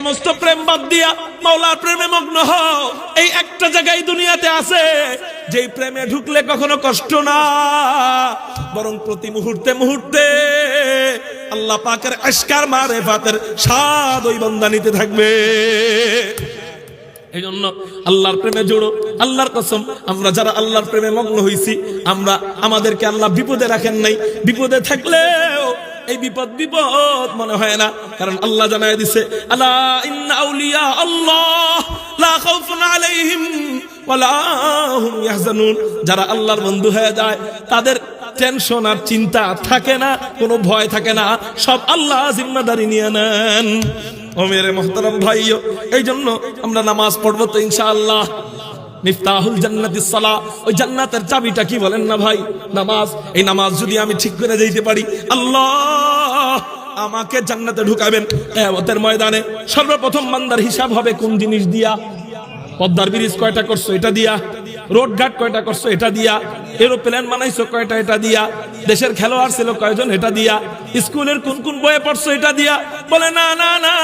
সমস্ত প্রেম বাদ দিয়া মাওলার প্রেমে মগ্ন হও। এই একটা জায়গায় দুনিয়াতে আছে যেই প্রেমে ঢুকলে কখনো কষ্ট না, বরং প্রতি মুহূর্তে মুহূর্তে আল্লাহ পাকের আশকার মারেফাতের স্বাদ ওই বান্দা নিতে থাকবে। এই জন্য আল্লাহর প্রেমে জোড়ো। আল্লাহর কসম, আমরা যারা আল্লাহর প্রেমে মগ্ন হইছি, আমাদেরকে আল্লাহ বিপদে রাখেন নাই। বিপদে থাকলেও এই বিপদ মনে হয় না, কারণ আল্লাহ জানায় দিছে, আলা ইন্না আউলিয়া আল্লাহ লা খাউফুন আলাইহিম ওয়ালা হুম ইয়াহজানুন। যারা আল্লাহর বন্ধু হয়ে যায় তাদের টেনশন আর চিন্তা থাকে না, কোনো ভয় থাকে না, সব আল্লাহ জিম্মাদারি নিয়ে নেন। ও মেরে মোহতারাম ভাইও, এই জন্য আমরা নামাজ পড়বো তো ইনশাআল্লাহ। মিফতাহুল জান্নাতিস সালাহ, ওই জান্নাতের চাবিটা কি বলেন না ভাই? নামাজ। এই নামাজ যদি আমি ঠিক করে যাইতে পারি, আল্লাহ আমাকে জান্নাতে ঢুকাবেন। কিয়ামতের ময়দানে সর্বপ্রথম বান্দার হিসাব হবে কোন জিনিস দিয়া? পদ্মার ব্রিজ কয়টা করছো? এটা দিয়া। রোড ঘাট কয়টা করছো? এটা দিয়া। এরোপ্লেন বানাইছো কয়টা? এটা দিয়া। দেশের খেলোয়াড় ছিল কয়জন? এটা দিয়া। স্কুলের কোন কোন বইয়ে পড়ছো? এটা দিয়া। বলে না না না,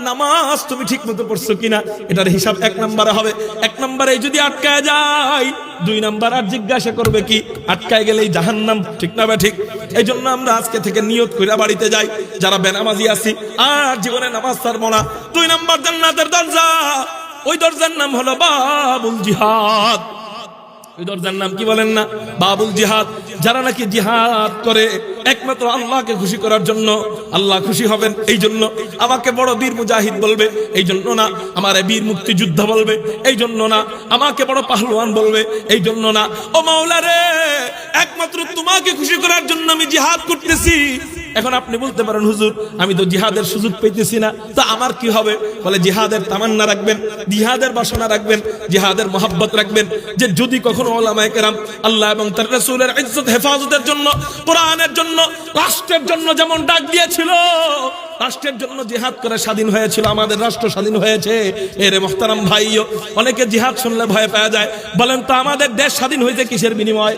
নামাজ তুমি ঠিক মতো পড়ছো কিনা এটার হিসাব 1 নম্বরে হবে। 1 নম্বরে যদি আটকায় যায়, 2 নম্বর আর জিজ্ঞাসা করবে কি? আটকায় গেলেই জাহান্নাম। ঠিক না? ঠিক। এই জন্য আমরা আজকে থেকে নিয়ত কইরা বাড়িতে যাই, যারা বেনামাজি আছি, আর জীবনে নামাজ ছাড়বো না। 2 নম্বর জান্নাতের দরজা, ওই দরজার নাম হলো বাবুল জিহাদ। ওই দরজার নাম কি বলেন না? বাবুল জিহাদ। যারা নাকি জিহাদ করে একমাত্র আল্লাহকে খুশি করার জন্য, আল্লাহ খুশি হবেন এই জন্য আমাকে বড় বীর মুজাহিদ বলবে, এই জন্য না আমারে বীর মুক্তিযোদ্ধা বলবে, এই জন্য না আমাকে বড় পাহলওয়ান বলবে, এই জন্য না। ও মাওলা রে, একমাত্র তোমাকে খুশি করার জন্য আমি জিহাদ করতেছি। এখন আপনি বলতে পারেন, হুজুর আমি তো জিহাদের সুযোগ পেতেছি না, তা আমার কি হবে? বলে জিহাদের তামান্না রাখবেন, জিহাদের বাসনা রাখবেন, জিহাদের মহব্বত রাখবেন, যে যদি কখনো উলামায়ে কেরাম আল্লাহ এবং তার রাসূলের ইজ্জত হেফাজতের জন্য, কোরআনের জন্য, রাষ্ট্রের জন্য যেমন ডাক দিয়েছিল, রাষ্ট্রের জন্য জিহাদ করে স্বাধীন হয়েছিল, আমাদের রাষ্ট্র স্বাধীন হয়েছে। এরে মুহতারাম ভাইও, অনেকে জিহাদ শুনলে ভয় পাওয়া যায়। বলেন তো আমাদের দেশ স্বাধীন হয়েছে কিসের বিনিময়?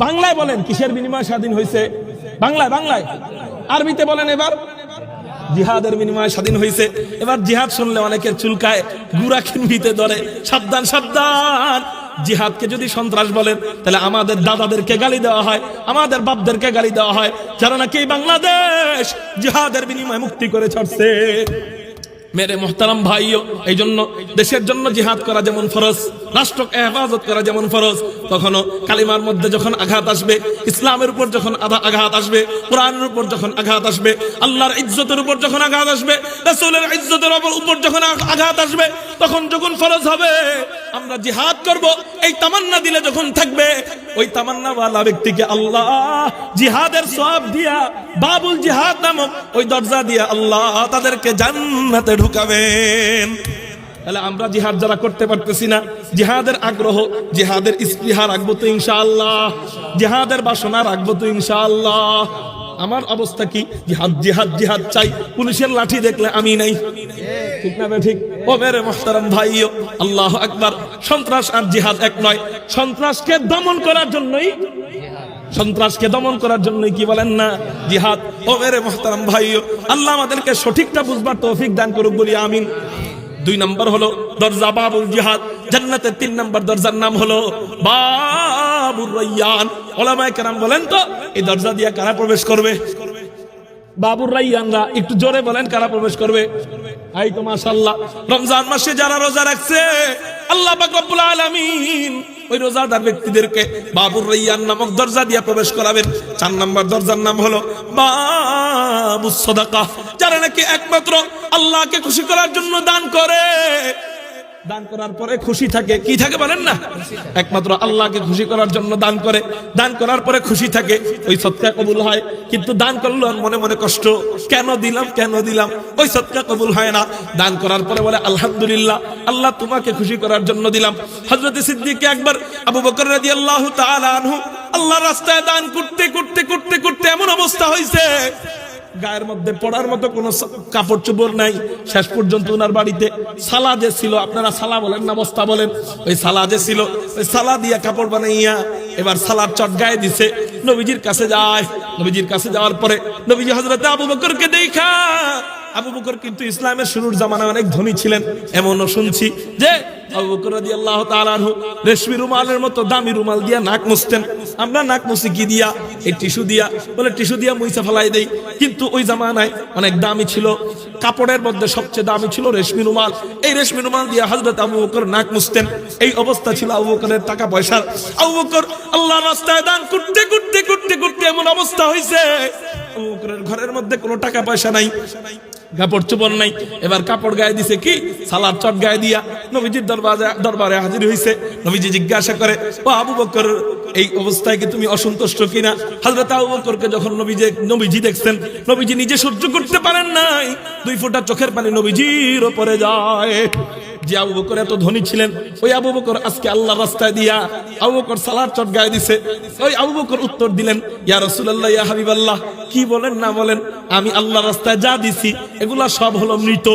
বাংলায় বলেন কিসের বিনিময়ে স্বাধীন হয়েছে? বাংলায়, বাংলায়। আরবিতে বলেন এবার। জিহাদের বিনিময়ে স্বাধীন হয়েছে। এবার জিহাদ শুনলে অনেকের চুলকায়, গুড়া খিনভিতে ধরে। সাবধান সাবধান, জিহাদকে যদি সন্ত্রাস বলেন তাহলে আমাদের দাদাদেরকে গালি দেওয়া হয়, আমাদের বাপদেরকে গালি দেওয়া হয়, যারা নাকি বাংলাদেশ জিহাদের বিনিময়ে মুক্তি করে ছাড়ছে। মেরে মোহতারাম ভাইও, এই জন্য দেশের জন্য জিহাদ করা যেমন ফরজ, রাষ্ট্রকে হেফাজত করা যেমন ফরজ, কখনো কালিমার মধ্যে যখন আঘাত আসবে, ইসলামের উপর যখন আঘাত আসবে, কোরআনের উপর যখন আঘাত আসবে, আল্লাহর ইজ্জতের উপর যখন আঘাত আসবে, রাসূলের ইজ্জতের উপর যখন আঘাত আসবে, তখন যখন ফরজ হবে আমরা জিহাদ করব, এই তামান্না দিলে যখন থাকবে, ওই তামান্নাওয়ালা ব্যক্তিকে আল্লাহ জিহাদের সওয়াব দিয়া, বাবুল জিহাদ নামক ওই দরজা দিয়া আল্লাহ তাদেরকে জান্নাতে ঢুকাবেন। তাহলে আমরা জিহাদ যারা করতে পারতেছি না, জিহাদের আগ্রহ, জিহাদের ইস্পৃহা রাখবো তো ইনশাআল্লাহ, জিহাদের বাসনা রাখবো তো ইনশাআল্লাহ। আমার অবস্থা কি? জিহাদ জিহাদ জিহাদ চাই, পুলিশের লাঠি দেখলে আমি নাই। ঠিক না? ঠিক। ও মেরে মুহতারাম ভাইও, আল্লাহু আকবার। সন্ত্রাস আর জিহাদ এক নয়। সন্ত্রাসকে দমন করার জন্যই, সন্ত্রাসকে দমন করার জন্যই কি বলেন না? জিহাদ। ও মেরে মুহতারাম ভাইও, আল্লাহ আমাদেরকে সঠিকটা বুঝবার তৌফিক দান করুক, বলি আমিন। 2 নম্বর হলো দরজা বাবুল জিহাদ। জান্নাতের 3 নম্বর দরজার নাম হলো বাবুর রায়্যান। উলামায়ে কেরাম বলেন তো এই দরজা দিয়ে কারা প্রবেশ করবে? বাবুর রায়্যানরা। একটু জোরে বলেন কারা প্রবেশ করবে? এই তো মাশাআল্লাহ, রমজান মাসে যারা রোজা রাখছে, আল্লাহ পাক রব্বুল আলামিন ওই রোজাদার ব্যক্তিদেরকে বাবুর রায়্যান নামক দরজা দিয়ে প্রবেশ করাবেন। 4 নম্বর দরজার নাম হলো বাবুস সাদাকা। যারা নাকি একমাত্র আল্লাহকে খুশি করার জন্য দান করে, দান করার পরে খুশি থাকে। কি থাকে বলেন না? একমাত্র আল্লাহকে খুশি করার জন্য দান করে, দান করার পরে খুশি থাকে, ওই সদকা কবুল হয়। কিন্তু দান করলো আর মনে মনে কষ্ট, কেন দিলাম কেন দিলাম, ওই সদকা কবুল হয় না। দান করার পরে বলে আলহামদুলিল্লাহ, আল্লাহ তোমাকে খুশি করার জন্য দিলাম। হযরত সিদ্দিক আকবর আবু বকর রাদিয়াল্লাহু তাআলা আনহু আল্লাহর রাস্তায় দান করতে করতে করতে করতে এমন অবস্থা হয়েছে, গায়ের মধ্যে পড়ার মতো কোনো কাপড় চোপড় নাই। শেষ পর্যন্ত ওনার বাড়িতে সালা যে ছিল, আপনারা সালা বলেন না বস্তা বলেন, ওই সালা যে ছিল ওই সালা দিয়া কাপড় বানাইয়া এবার সালার চট গায়ে দিছে, নবীজির কাছে যায়। নবীজির কাছে যাওয়ার পরে নবীজি হযরত আবু বকরকে দেখা, আবু বকর কিন্তু ইসলামের শুরুর জামানায় অনেক ধনী ছিলেন। এমনও শুনছি যে আবু বকর রাদিয়াল্লাহু তাআলা আনহু রেশমি রুমালের মতো দামি রুমাল দিয়া নাক মুছতেন। আমরা নাক মুছি কি দিয়া? এই টিস্যু দিয়া। বলে টিস্যু দিয়া মুইসা ফেলাই দেই। কিন্তু ওই জামানায় অনেক দামি ছিল, কাপড়ের মধ্যে সবচেয়ে দামি ছিল রেশমি রুমাল। এই রেশমি রুমাল দিয়া হযরত আবু বকর নাক মুছতেন। এই অবস্থা ছিল আবু বকরের টাকা পয়সার। আবু বকর আল্লাহর রাস্তায় দান করতে করতে করতে করতে এমন অবস্থা হয়েছে, আবু বকরের ঘরের মধ্যে কোনো টাকা পয়সা নাই, কাপড় চোপড় নাই। এবার কাপড় গায়ে দিছে কি? সালার চট গায়ে দিয়া নবীজির দরবারে হাজির হইছে। নবীজি জিজ্ঞাসা করে, ও আবু বকর, এই অবস্থায় কি তুমি অসন্তুষ্ট কিনা? হযরত আবু বকরকে যখন নবীজি দেখছেন, নবীজি নিজে সহ্য করতে পারেন নাই, 2 ফোঁটা চোখের পানি নবীজির উপরে যায়। যে আবু বকর এত ধনী ছিলেন, ওই আবু বকর আজকে আল্লাহর রাস্তায় দিয়া আবু বকর সালার চট গায়ে দিছে। ওই আবু বকর উত্তর দিলেন, ইয়া রাসূলুল্লাহ, ইয়া হাবিবাল্লাহ, কি বলেন না বলেন, আমি আল্লাহর রাস্তায় যা দিছি এগুলা সব হলো মৃত।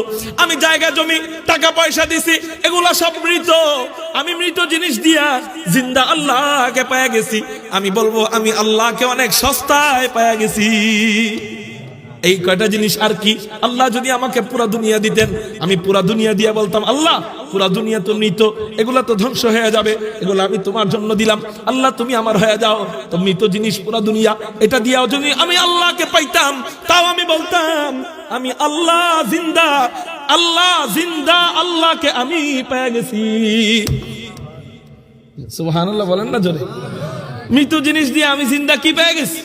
আমি জায়গা জমি টাকা পয়সা দিছি, এগুলা সব মৃত। আমি মৃত জিনিস দিয়া জিন্দা আল্লাহকে পায়া গেছি। আমি বলবো আমি আল্লাহকে অনেক সস্তায় পায়া গেছি। এই কয়টা জিনিস আর কি? আল্লাহ যদি আমাকে পুরা দুনিয়া দিতেন, আমি পুরা দুনিয়া দিয়া বলতাম, আল্লাহ পুরা দুনিয়া তো মৃত, এগুলা তো ধ্বংস হয়ে যাবে, এগুলো আমি তোমার জন্য দিলাম, আল্লাহ তুমি আমার হয়ে যাও। তো মৃত জিনিস পুরা দুনিয়া, এটা দিয়াও যদি আমি আল্লাহকে পাইতাম, তাও আমি বলতাম আমি আল্লাহ জিন্দা, আল্লাহ জিন্দা, আল্লাহকে আমি পেয়ে গেছি। সুবহানাল্লাহ বলেন না জোরে। মৃত জিনিস দিয়ে আমি জিন্দা কি পেয়ে গেছি?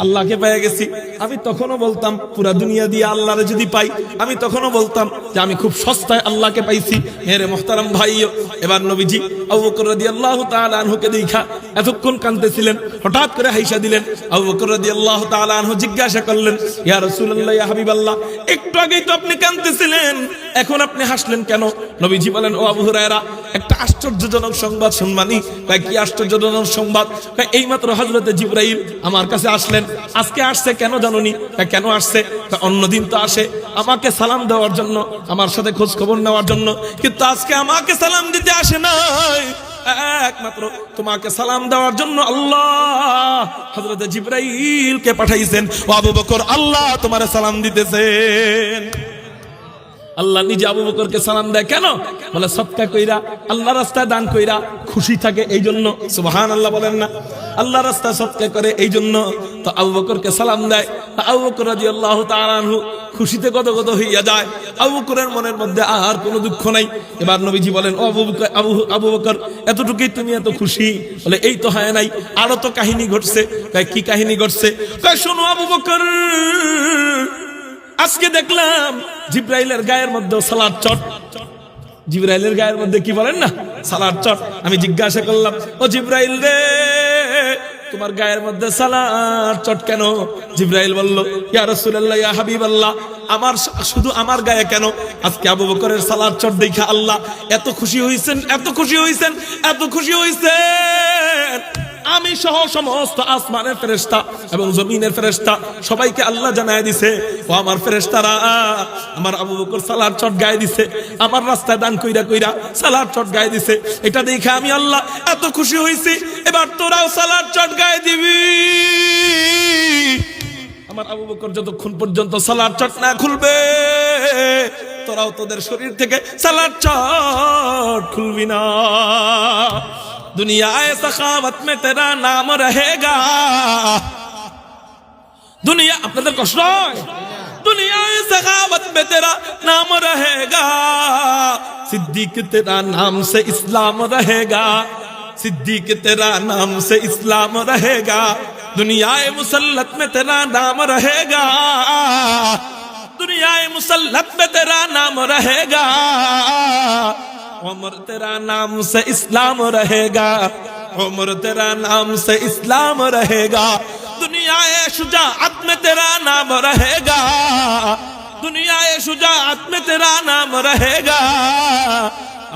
আল্লাহকে পেয়ে গেছি। আমি তখনও বলতাম পুরা দুনিয়া দিয়ে আল্লাহরে যদি পাই, আমি তখনও বলতাম যে আমি খুব সস্তায় আল্লাহকে পাইছি। মেরে মোহতারাম ভাইও, এবার নবীজি আবু বকর রাদিয়াল্লাহু তাআলা আনহুকে দেখা এতক্ষণ কাঁদতেছিলেন, হঠাৎ করে হাইসা দিলেন। আবু বকর রাদিয়াল্লাহু তাআলা আনহু জিজ্ঞাসা করলেন, ইয়া রাসূলুল্লাহ, ইয়া হাবিবাল্লাহ, একটু আগেই তো আপনি কাঁদতেছিলেন, এখন আপনি হাসলেন কেন? নবীজি বলেন, ও আবু হুরায়রা, একটা আশ্চর্যজনক সংবাদ শুনবানি। কি আশ্চর্যজনক সংবাদ? এইমাত্র হযরতে জিবরাইল আমার কাছে আসলেন। আজকে আসছে কেন জানুনি? কেন আসছে? অন্যদিন তো আসে আমাকে সালাম দেওয়ার জন্য, আমার সাথে খোঁজ খবর নেওয়ার জন্য, কিন্তু আজকে আমাকে সালাম দিতে আসে নাই, একমাত্র তোমাকে সালাম দেওয়ার জন্য আল্লাহ হযরতে জিবরাইলকে পাঠাইছেন। ও আবু বকর, আল্লাহ তোমারে সালাম দিতেছেন। আল্লাহ নিজে আবু বকরকে সালাম দেয় কেন? বলে সদকা কইরা, আল্লাহ রাস্তায় দান কইরা খুশি থাকে এই জন্য। সুবহানাল্লাহ বলেন না? আল্লাহ রাস্তায় সদকা করে এই জন্য তো আবু বকরকে সালাম দেয়। আবু বকর রাদিয়াল্লাহু তাআলা আনহু খুশিতে গদগদ হইয়া যায়। আবু বকরের মনের মধ্যে আর কোনো দুঃখ নাই। এবার নবীজি বলেন, ও আবু বকর, এতটুকুই তুমি এত খুশি? বলে এই তো হয় নাই, আরো তো কাহিনী ঘটছে। কি কাহিনী ঘটছে? শোনো আবু বকর, আজকে দেখলাম জিবরাইলের গায়ের মধ্যে সালার চট। জিবরাইলের গায়ের মধ্যে কি বলেন না? সালার চট। আমি জিজ্ঞাসা করলাম, ও জিবরাইল রে, তোমার গায়ের মধ্যে সালার চট কেন? জিবরাইল বলল, ইয়া রাসূলুল্লাহ, ইয়া হাবিবাল্লাহ, আমার শুধু আমার গায়ে কেন, আজকে আবু বকরের সালার চট দেখা আল্লাহ এত খুশি হইছেন, এত খুশি হইছেন, এত খুশি হইছেন, আমি সহ সমস্ত আসমানের ফেরেশতা এবং জমিনের ফেরেশতা সবাইকে আল্লাহ জানায় দিছে, ও আমার ফেরেশতারা, আমার আবু বকর সালার চট গায়ে দিছে, আমার রাস্তায় দান কইরা কইরা সালার চট গায়ে দিছে। এটা দেখে আমি আল্লাহ এত খুশি হইছি, এবার তোরাও সালার চট গায়ে দিবি। আমার আবু বকর যতক্ষণ পর্যন্ত সালার চট না খুলবে, তোরাও তোদের শরীর থেকে সালার চট খুলবি না। दुनिया सखावत में तेरा नाम रहेगा। दुनिया আপনাদের কষ্ট হয়? दुनिया सखावत में तेरा नाम रहेगा, सिद्दीक तेरा नाम से इस्लाम रहेगा, सिद्दीक तेरा नाम से इस्लाम रहेगा, दुनिया मुसल्लत में तेरा नाम रहेगा, दुनिया मुसल्लत में तेरा नाम रहेगा, उमर तेरा नाम से इस्लाम रहेगा, उमर तेरा नाम से इस्लाम रहेगा, दुनिया शुजाअत में तेरा नाम रहेगा, दुनिया शुजाअत में तेरा नाम रहेगा,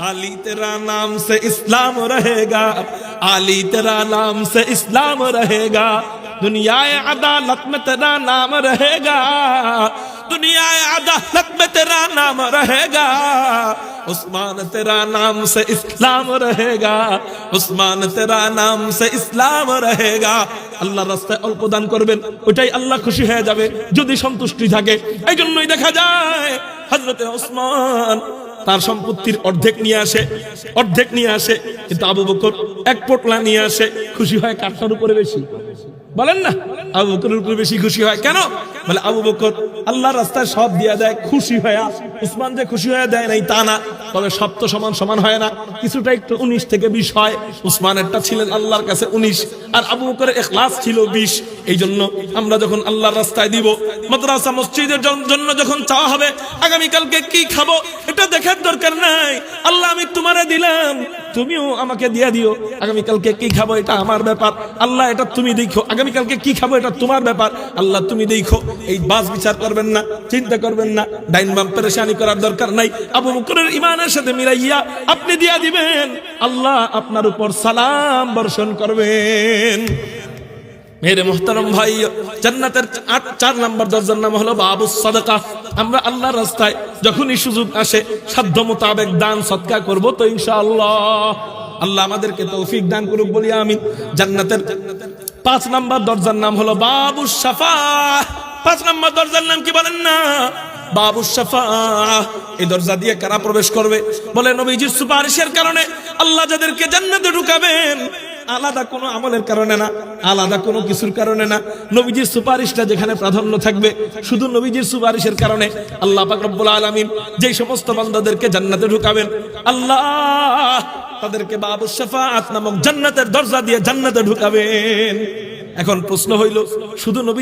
आली तेरा नाम से इस्लाम रहेगा, आली तेरा नाम से इस्लाम रहेगा, दुनियाए अदालत में तेरा नाम रहेगा, दुनियाए अदालत में तेरा नाम रहेगा, उस्मान तेरा नाम से इस्लाम रहेगा, उस्मान तेरा नाम से इस्लाम रहेगा। আল্লাহর রাস্তায় অল্প দান করবেন, ওইটাই আল্লাহ খুশি হয়ে যাবে যদি সন্তুষ্টি থাকে। এই জন্যই দেখা যায় হযরতে ওসমান তার সম্পত্তির অর্ধেক নিয়ে আসে, কিন্তু আবু বকর এক পোটলা নিয়ে আসে। খুশি হয় কারটার উপরে বেশি? বলেন না, আবু বকরের উপরে বেশি খুশি হয়। কেন? বলে আবু বকর আল্লাহর রাস্তায় সব দিয়ে দেয় খুশি হয়ে। উসমান যে খুশি হয়ে দেয় নাই তা না, তবে সব তো সমান হয় না, কিছুটা একটু 19 থেকে 20 হয়। উসমানেরটা ছিলেন আল্লাহর কাছে 19, আর আবু বকরের ইখলাস ছিল 20। এই জন্য আমরা যখন আল্লাহর রাস্তায় দিব, মাদ্রাসা মসজিদের জন্য যখন চাওয়া হবে আগামীকালকে কি খাবো, এটা দেখার দরকার নাই। আল্লাহ আমি তোমারে দিলাম, তুমিও আমাকে দিয়ে দিও। আগামীকালকে কি খাবো এটা আমার ব্যাপার, আল্লাহ এটা তুমি দেখো। আগামীকালকে কি খাবো এটা তোমার ব্যাপার, আল্লাহ তুমি দেখো। এই বাস বিচার করবেন না, চিন্তা করবেন না, ডাইন বাম পেরেশানি করার দরকার নাই। আবু বকরের ইমানের সাথে মিলাইয়া আপনি দিয়া দিবেন, আল্লাহ আপনার উপর সালাম বর্ষণ করবেন। মেরে মোহতারম ভাই, জান্নাতের 4 নম্বর দরজার নাম হলো বাবুস সাদাকা। আমরা আল্লাহর রাস্তায় যখনই সুযোগ আসে সাধ্য মোতাবেক দান সদকা করব তো ইনশাআল্লাহ। আল্লাহ আমাদেরকে তৌফিক দান করুক, বলি আমিন। জান্নাতের 5 নম্বর দরজার নাম হলো বাবুস শাফাআহ। 5 নম্বর দরজার নাম কি বলেন না? বাবুস শাফাআহ। এই দরজা দিয়ে কারা প্রবেশ করবে? বলে নবীজির সুপারিশের কারণে আল্লাহ যাদেরকে জান্নাতে ঢুকাবেন, আলাদা কোনো আমলের কারণে না, আলাদা কোনো কিছুর কারণে না। নবীজির সুপারিশটা যেখানে প্রাধান্য থাকবে, শুধু নবীজির সুপারিশের কারণে আল্লাহ পাক রব্বুল আলামিন যেই সমস্ত বান্দাদেরকে জান্নাতে ঢুকাবেন, আল্লাহ তাদেরকে বাবুস শাফাআত নামক জান্নাতের দরজা দিয়ে জান্নাতে ঢুকাবেন। এখন প্রশ্ন হইল, শুধু নবী